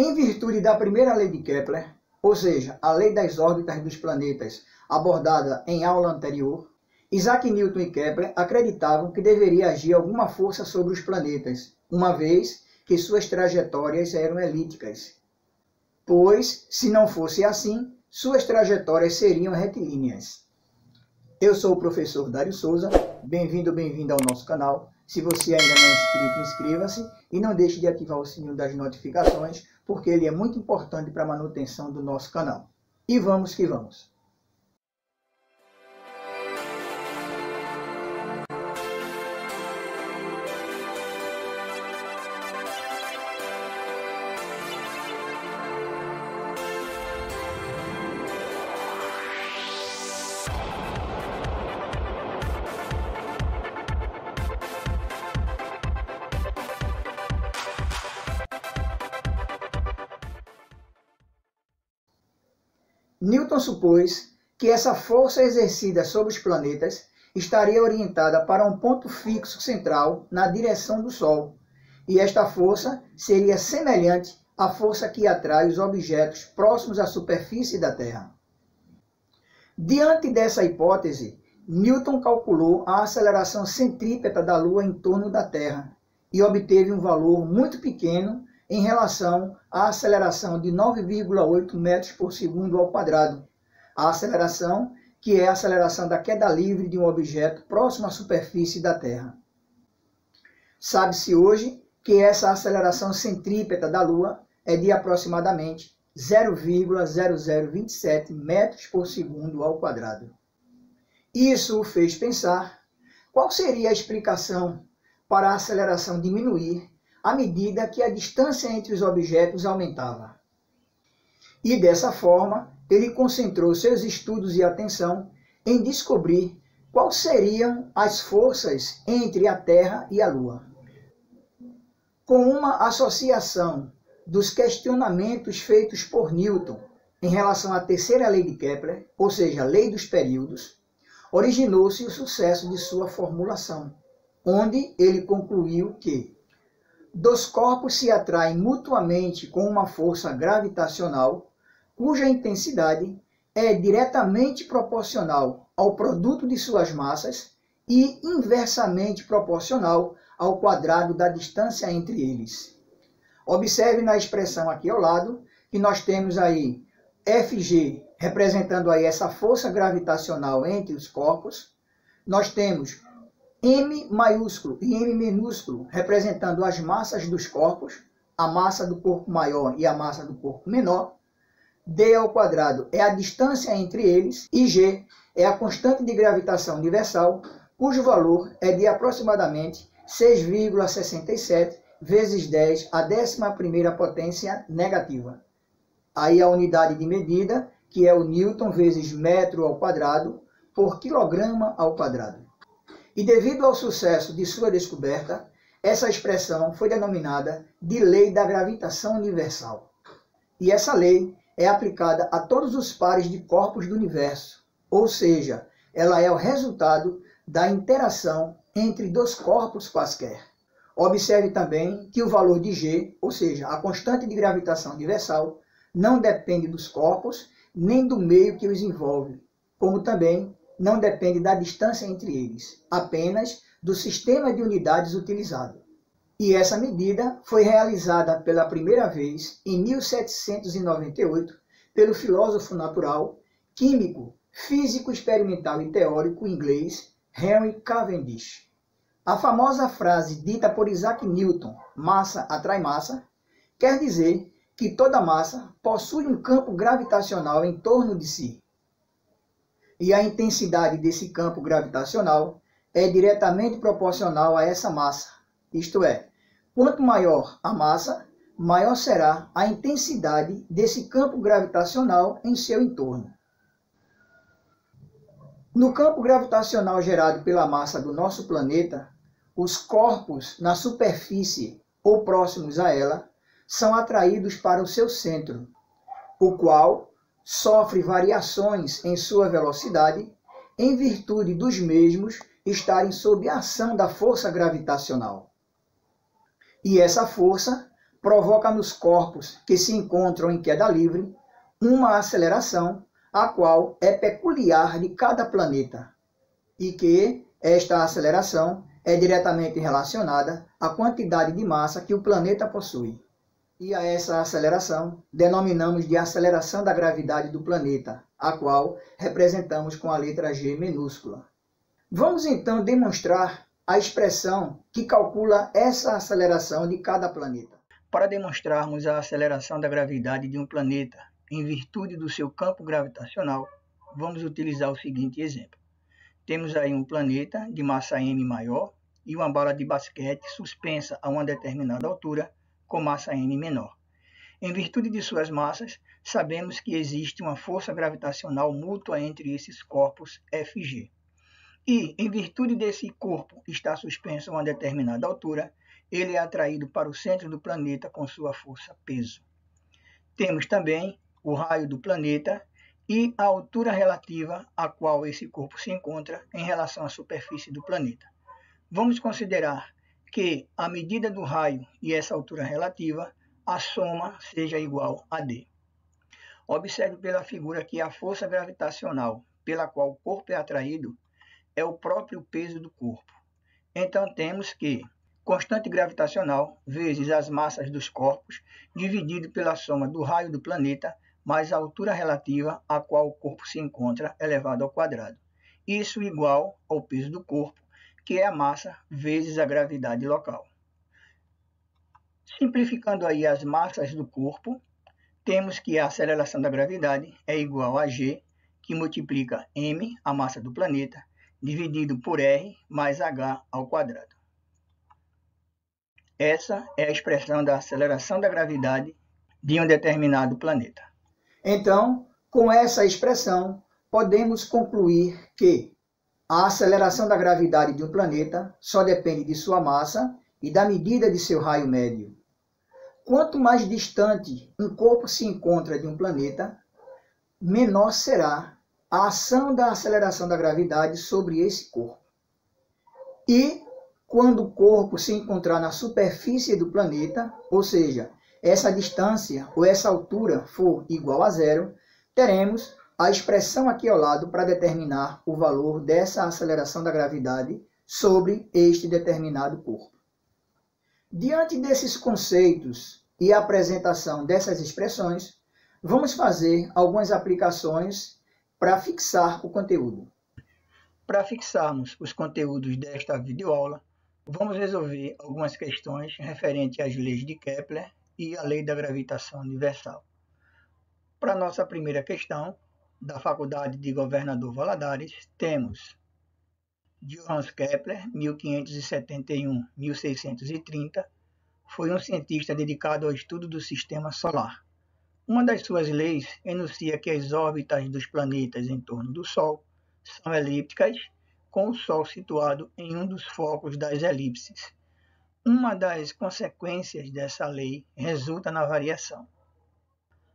Em virtude da primeira lei de Kepler, ou seja, a lei das órbitas dos planetas abordada em aula anterior, Isaac Newton e Kepler acreditavam que deveria agir alguma força sobre os planetas, uma vez que suas trajetórias eram elípticas, pois, se não fosse assim, suas trajetórias seriam retilíneas. Eu sou o professor Dário Souza, bem-vindo ao nosso canal. Se você ainda não é inscrito, inscreva-se e não deixe de ativar o sininho das notificações, porque ele é muito importante para a manutenção do nosso canal. E vamos que vamos! Newton supôs que essa força exercida sobre os planetas estaria orientada para um ponto fixo central na direção do Sol, e esta força seria semelhante à força que atrai os objetos próximos à superfície da Terra. Diante dessa hipótese, Newton calculou a aceleração centrípeta da Lua em torno da Terra e obteve um valor muito pequeno em relação à aceleração de 9,8 metros por segundo ao quadrado, a aceleração que é a aceleração da queda livre de um objeto próximo à superfície da Terra. Sabe-se hoje que essa aceleração centrípeta da Lua é de aproximadamente 0,0027 metros por segundo ao quadrado. Isso o fez pensar qual seria a explicação para a aceleração diminuir à medida que a distância entre os objetos aumentava. E dessa forma, ele concentrou seus estudos e atenção em descobrir quais seriam as forças entre a Terra e a Lua. Com uma associação dos questionamentos feitos por Newton em relação à terceira lei de Kepler, ou seja, a lei dos períodos, originou-se o sucesso de sua formulação, onde ele concluiu que dos corpos se atraem mutuamente com uma força gravitacional, cuja intensidade é diretamente proporcional ao produto de suas massas e inversamente proporcional ao quadrado da distância entre eles. Observe na expressão aqui ao lado que nós temos aí Fg representando aí essa força gravitacional entre os corpos. Nós temos M maiúsculo e M minúsculo representando as massas dos corpos, a massa do corpo maior e a massa do corpo menor. D ao quadrado é a distância entre eles e G é a constante de gravitação universal, cujo valor é de aproximadamente 6,67 vezes 10 à 11ª potência negativa. Aí a unidade de medida, que é o Newton vezes metro ao quadrado por quilograma ao quadrado. E devido ao sucesso de sua descoberta, essa expressão foi denominada de Lei da Gravitação Universal. E essa lei é aplicada a todos os pares de corpos do universo, ou seja, ela é o resultado da interação entre dois corpos quaisquer. Observe também que o valor de G, ou seja, a constante de gravitação universal, não depende dos corpos nem do meio que os envolve, como também não depende da distância entre eles, apenas do sistema de unidades utilizado. E essa medida foi realizada pela primeira vez em 1798 pelo filósofo natural, químico, físico experimental e teórico inglês Henry Cavendish. A famosa frase dita por Isaac Newton, massa atrai massa, quer dizer que toda massa possui um campo gravitacional em torno de si. E a intensidade desse campo gravitacional é diretamente proporcional a essa massa. Isto é, quanto maior a massa, maior será a intensidade desse campo gravitacional em seu entorno. No campo gravitacional gerado pela massa do nosso planeta, os corpos na superfície ou próximos a ela são atraídos para o seu centro, o qual sofre variações em sua velocidade em virtude dos mesmos estarem sob a ação da força gravitacional. E essa força provoca nos corpos que se encontram em queda livre uma aceleração, a qual é peculiar de cada planeta, e que esta aceleração é diretamente relacionada à quantidade de massa que o planeta possui. E a essa aceleração denominamos de aceleração da gravidade do planeta, a qual representamos com a letra G minúscula. Vamos então demonstrar a expressão que calcula essa aceleração de cada planeta. Para demonstrarmos a aceleração da gravidade de um planeta em virtude do seu campo gravitacional, vamos utilizar o seguinte exemplo. Temos aí um planeta de massa m maior e uma bola de basquete suspensa a uma determinada altura com massa n menor. Em virtude de suas massas, sabemos que existe uma força gravitacional mútua entre esses corpos Fg. E, em virtude desse corpo estar suspenso a uma determinada altura, ele é atraído para o centro do planeta com sua força peso. Temos também o raio do planeta e a altura relativa a qual esse corpo se encontra em relação à superfície do planeta. Vamos considerar que a medida do raio e essa altura relativa, a soma seja igual a d. Observe pela figura que a força gravitacional pela qual o corpo é atraído é o próprio peso do corpo. Então temos que constante gravitacional vezes as massas dos corpos dividido pela soma do raio do planeta mais a altura relativa a qual o corpo se encontra elevado ao quadrado. Isso igual ao peso do corpo, que é a massa vezes a gravidade local. Simplificando aí as massas do corpo, temos que a aceleração da gravidade é igual a g, que multiplica m, a massa do planeta, dividido por r mais h ao quadrado. Essa é a expressão da aceleração da gravidade de um determinado planeta. Então, com essa expressão, podemos concluir que a aceleração da gravidade de um planeta só depende de sua massa e da medida de seu raio médio. Quanto mais distante um corpo se encontra de um planeta, menor será a ação da aceleração da gravidade sobre esse corpo. E quando o corpo se encontrar na superfície do planeta, ou seja, essa distância ou essa altura for igual a zero, teremos a expressão aqui ao lado para determinar o valor dessa aceleração da gravidade sobre este determinado corpo. Diante desses conceitos e a apresentação dessas expressões, vamos fazer algumas aplicações para fixar o conteúdo. Para fixarmos os conteúdos desta videoaula, vamos resolver algumas questões referentes às leis de Kepler e à lei da gravitação universal. Para a nossa primeira questão, da Faculdade de Governador Valadares, temos Johannes Kepler, 1571-1630, foi um cientista dedicado ao estudo do sistema solar. Uma das suas leis enuncia que as órbitas dos planetas em torno do Sol são elípticas, com o Sol situado em um dos focos das elipses. Uma das consequências dessa lei resulta na variação.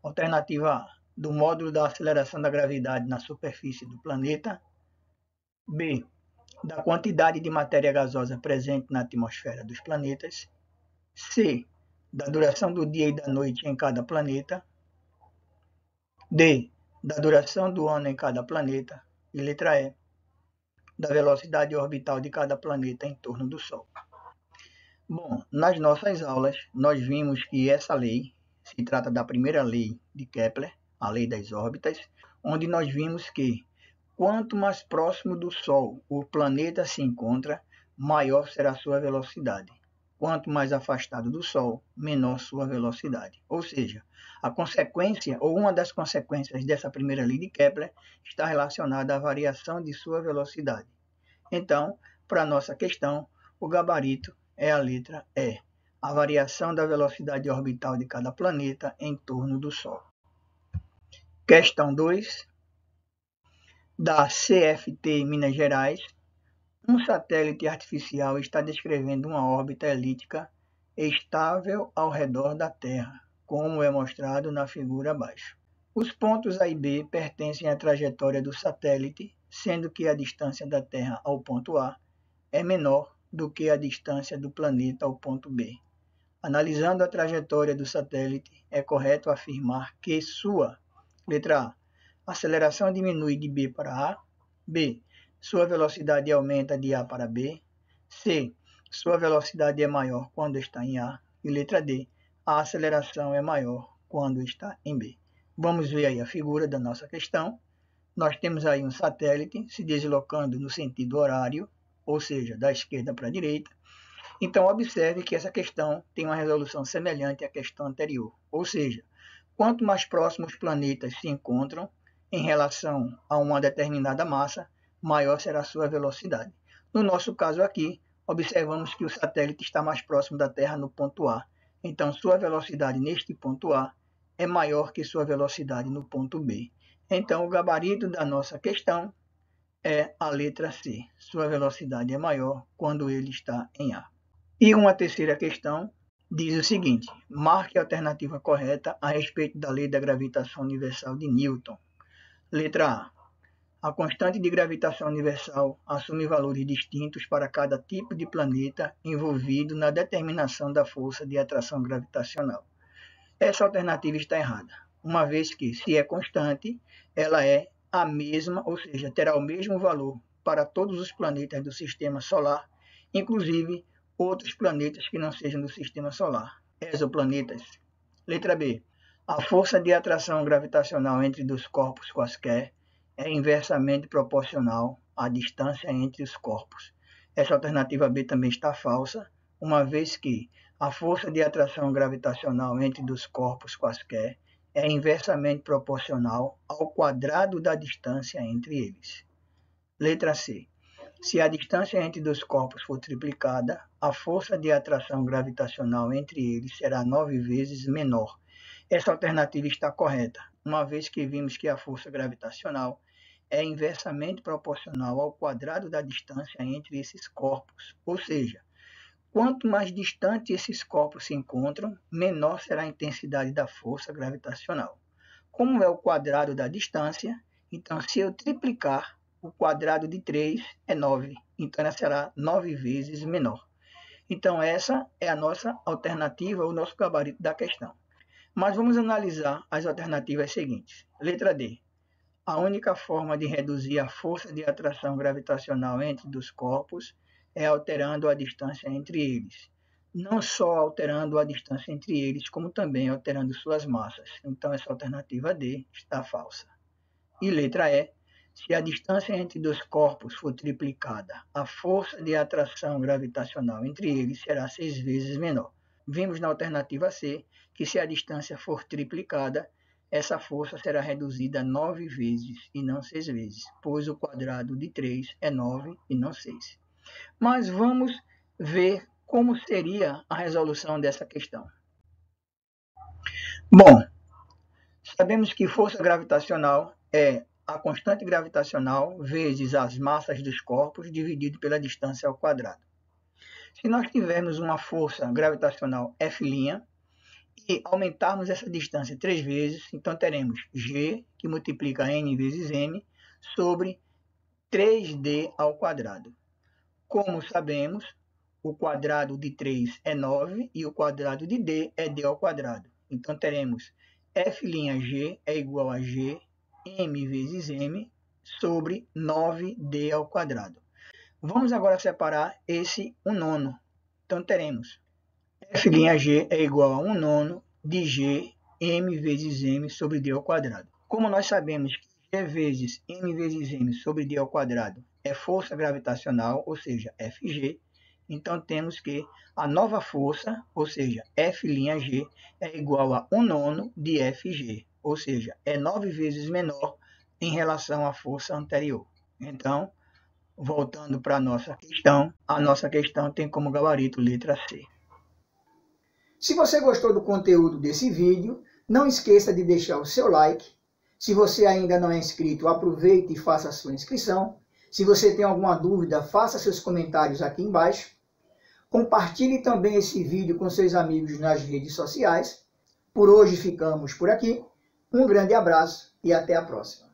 Alternativa A, do módulo da aceleração da gravidade na superfície do planeta. B, da quantidade de matéria gasosa presente na atmosfera dos planetas. C, da duração do dia e da noite em cada planeta. D, da duração do ano em cada planeta. E letra E, da velocidade orbital de cada planeta em torno do Sol. Bom, nas nossas aulas, nós vimos que essa lei se trata da primeira lei de Kepler, a lei das órbitas, onde nós vimos que quanto mais próximo do Sol o planeta se encontra, maior será sua velocidade. Quanto mais afastado do Sol, menor sua velocidade. Ou seja, a consequência, ou uma das consequências dessa primeira lei de Kepler, está relacionada à variação de sua velocidade. Então, para a nossa questão, o gabarito é a letra E, a variação da velocidade orbital de cada planeta em torno do Sol. Questão 2, da CFT Minas Gerais. Um satélite artificial está descrevendo uma órbita elíptica estável ao redor da Terra, como é mostrado na figura abaixo. Os pontos A e B pertencem à trajetória do satélite, sendo que a distância da Terra ao ponto A é menor do que a distância do planeta ao ponto B. Analisando a trajetória do satélite, é correto afirmar que sua, letra A, aceleração diminui de B para A, B, sua velocidade aumenta de A para B, C, sua velocidade é maior quando está em A, e letra D, a aceleração é maior quando está em B. Vamos ver aí a figura da nossa questão. Nós temos aí um satélite se deslocando no sentido horário, ou seja, da esquerda para a direita. Então, observe que essa questão tem uma resolução semelhante à questão anterior, ou seja, quanto mais próximos os planetas se encontram em relação a uma determinada massa, maior será a sua velocidade. No nosso caso aqui, observamos que o satélite está mais próximo da Terra no ponto A, então sua velocidade neste ponto A é maior que sua velocidade no ponto B. Então, o gabarito da nossa questão é a letra C. Sua velocidade é maior quando ele está em A. E uma terceira questão diz o seguinte: marque a alternativa correta a respeito da lei da gravitação universal de Newton. Letra A. A constante de gravitação universal assume valores distintos para cada tipo de planeta envolvido na determinação da força de atração gravitacional. Essa alternativa está errada, uma vez que, se é constante, ela é a mesma, ou seja, terá o mesmo valor para todos os planetas do Sistema Solar, inclusive outros planetas que não sejam do Sistema Solar, exoplanetas. Letra B. A força de atração gravitacional entre dois corpos quaisquer é inversamente proporcional à distância entre os corpos. Essa alternativa B também está falsa, uma vez que a força de atração gravitacional entre dois corpos quaisquer é inversamente proporcional ao quadrado da distância entre eles. Letra C. Se a distância entre dois corpos for triplicada, a força de atração gravitacional entre eles será 9 vezes menor. Essa alternativa está correta, uma vez que vimos que a força gravitacional é inversamente proporcional ao quadrado da distância entre esses corpos, ou seja, quanto mais distante esses corpos se encontram, menor será a intensidade da força gravitacional. Como é o quadrado da distância, então se eu triplicar, o quadrado de 3 é 9, então ela será 9 vezes menor. Então essa é a nossa alternativa, o nosso gabarito da questão. Mas vamos analisar as alternativas seguintes. Letra D. A única forma de reduzir a força de atração gravitacional entre dois corpos é alterando a distância entre eles. Não só alterando a distância entre eles, como também alterando suas massas. Então essa alternativa D está falsa. E letra E. Se a distância entre dois corpos for triplicada, a força de atração gravitacional entre eles será 6 vezes menor. Vimos na alternativa C que se a distância for triplicada, essa força será reduzida 9 vezes e não 6 vezes, pois o quadrado de 3 é 9 e não 6. Mas vamos ver como seria a resolução dessa questão. Bom, sabemos que força gravitacional é a constante gravitacional vezes as massas dos corpos dividido pela distância ao quadrado. Se nós tivermos uma força gravitacional F' e aumentarmos essa distância 3 vezes, então teremos G, que multiplica N vezes M, sobre 3D ao quadrado. Como sabemos, o quadrado de 3 é 9 e o quadrado de D é D ao quadrado. Então teremos F'G é igual a G M vezes M sobre 9D ao quadrado. Vamos agora separar esse 1/9. Então teremos F'G é igual a 1/9 de G M vezes M sobre D ao quadrado. Como nós sabemos que G vezes M vezes M sobre D ao quadrado é força gravitacional, ou seja, Fg, então temos que a nova força, ou seja, F'G, é igual a 1/9 de Fg, ou seja, é 9 vezes menor em relação à força anterior. Então, voltando para a nossa questão tem como gabarito letra C. Se você gostou do conteúdo desse vídeo, não esqueça de deixar o seu like. Se você ainda não é inscrito, aproveite e faça a sua inscrição. Se você tem alguma dúvida, faça seus comentários aqui embaixo. Compartilhe também esse vídeo com seus amigos nas redes sociais. Por hoje ficamos por aqui. Um grande abraço e até a próxima.